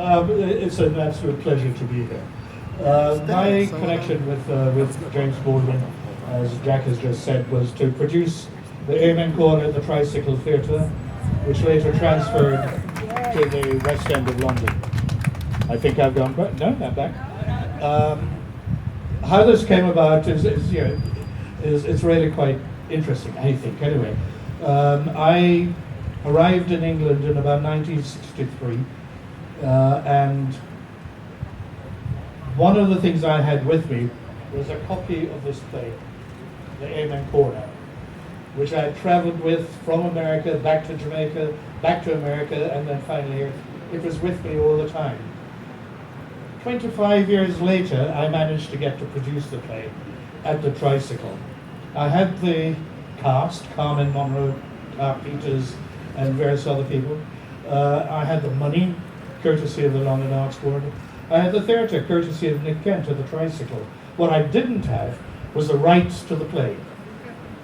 It's an absolute pleasure to be here. My connection with James Baldwin, as Jack has just said, was to produce the Amen Corner at the Tricycle Theatre, which later transferred to the West End of London. I think I've gone back. No, I'm back. How this came about is it's really quite interesting, I think. Anyway, I arrived in England in about 1963, and one of the things I had with me was a copy of this play, The Amen Corner, which I had travelled with from America, back to Jamaica, back to America, and then finally here. It was with me all the time. 25 years later, I managed to get to produce the play at the Tricycle. I had the cast, Carmen Monroe, Carib Peters, and various other people. I had the money, courtesy of the London Arts Board. I had the theatre, courtesy of Nick Kent at the Tricycle. What I didn't have was the rights to the play.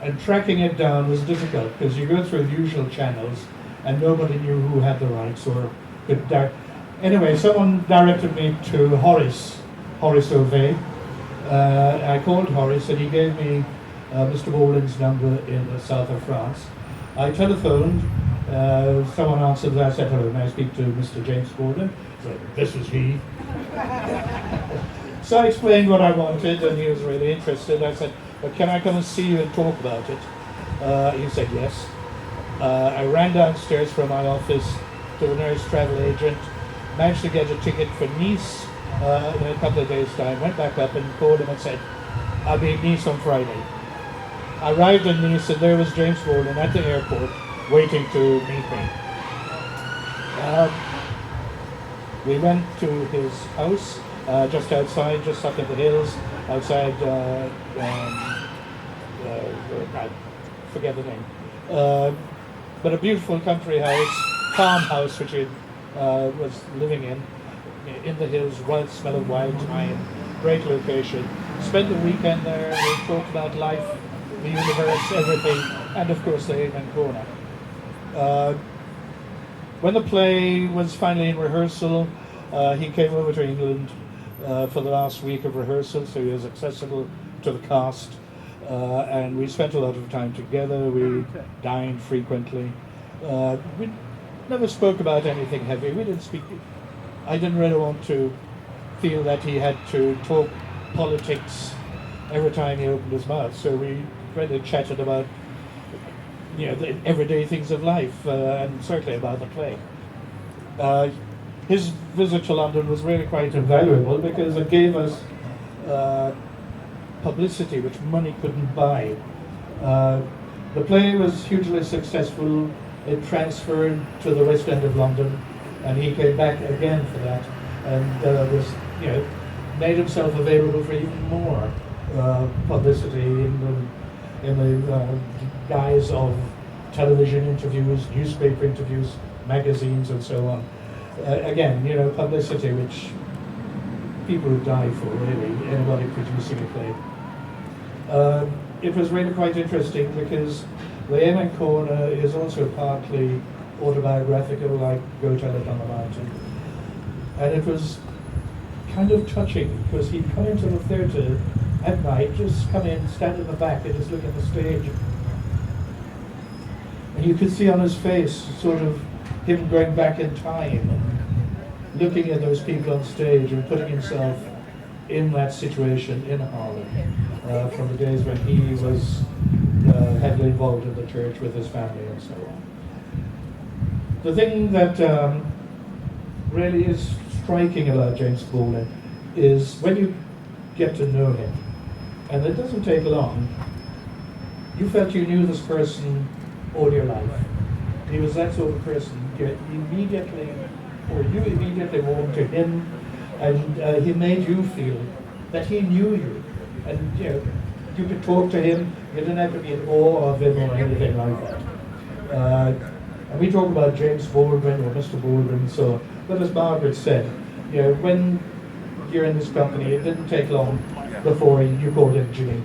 And tracking it down was difficult, because you go through the usual channels, and nobody knew who had the rights or could Anyway, someone directed me to Horace Ovey. I called Horace, and he gave me Mr. Baldwin's number in the south of France. I telephoned, someone answered, I said, hello, may I speak to Mr. James Baldwin? So, this is he. So I explained what I wanted, and he was really interested. I said, well, can I come and see you and talk about it? He said yes. I ran downstairs from my office to the nearest travel agent, managed to get a ticket for Nice in a couple of days' time, went back up and called him and said, I'll be in Nice on Friday. I arrived in Nice, and there was James Baldwin at the airport waiting to meet me. We went to his house just outside, just up in the hills, outside, I forget the name, but a beautiful country house, farmhouse, which he was living in the hills, smell of wild thyme, great location. Spent the weekend there, we talked about life, the universe, everything, and of course the Amen Corner. When the play was finally in rehearsal, he came over to England for the last week of rehearsal, so he was accessible to the cast, and we spent a lot of time together. We dined frequently. We never spoke about anything heavy. We didn't speak. I didn't really want to feel that he had to talk politics every time he opened his mouth, so we really chatted about the everyday things of life, and certainly about the play. His visit to London was really quite invaluable because it gave us publicity which money couldn't buy. The play was hugely successful. It transferred to the West End of London, and he came back again for that, and was made himself available for even more publicity in the guise of television interviews, newspaper interviews, magazines, and so on. Again, publicity which people would die for, really, anybody producing a play. It was really quite interesting because the Amen Corner is also partly autobiographical, like Go Tell It on the Mountain. And it was kind of touching because he'd come into the theatre at night, just come in, stand in the back, and just look at the stage. And you could see on his face sort of him going back in time and looking at those people on stage and putting himself in that situation in Harlem from the days when he was heavily involved in the church with his family and so on. The thing that really is striking about James Baldwin is when you get to know him, and it doesn't take long, you felt you knew this person all your life. He was that sort of person. You immediately warmed to him, and he made you feel that he knew you, and you could talk to him. You didn't have to be in awe of him or anything like that. And we talk about James Baldwin or Mr. Baldwin, so, but as Margaret said, when you're in this company, it didn't take long before you called him Jimmy,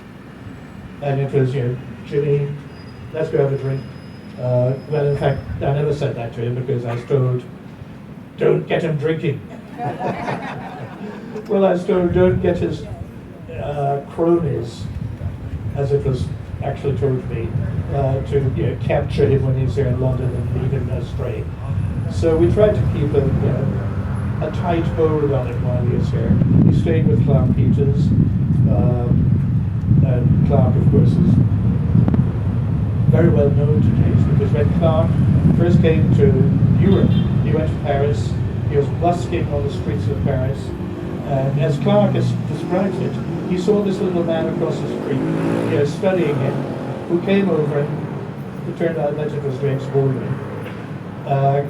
and it was Jimmy, let's go have a drink. Well, in fact, I never said that to him because I was told, don't get him drinking. Well, I was told, don't get his cronies, as it was actually told to me, to capture him when he's here in London and lead him astray. So we tried to keep a tight hold on him while he was here. He stayed with Clark Peters, and Clark, of course, is very well known to James, because when Clark first came to Europe, he went to Paris. He was busking on the streets of Paris, and as Clark describes it, he saw this little man across the street, studying him, who came over, and it turned out that it was James Baldwin.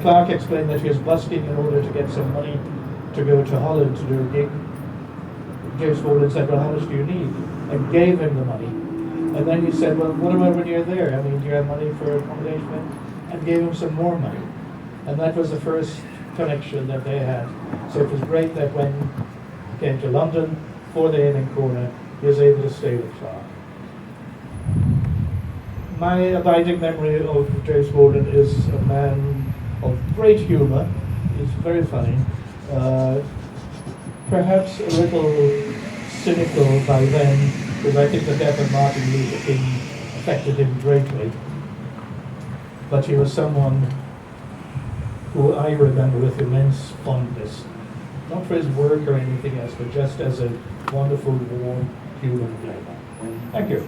Clark explained that he was busking in order to get some money to go to Holland to do a gig. James Baldwin said, well, how much do you need? And gave him the money. And then he said, well, what about when you're there? I mean, do you have money for accommodation? And gave him some more money. And that was the first connection that they had. So it was great that when he came to London for the Evening Corner, he was able to stay with Clark. My abiding memory of James Baldwin is a man of great humour. He's very funny. Perhaps a little cynical by then, because I think the death of Martin Luther King affected him greatly. But he was someone who I remember with immense fondness, not for his work or anything else, but just as a wonderful, warm human being. Thank you.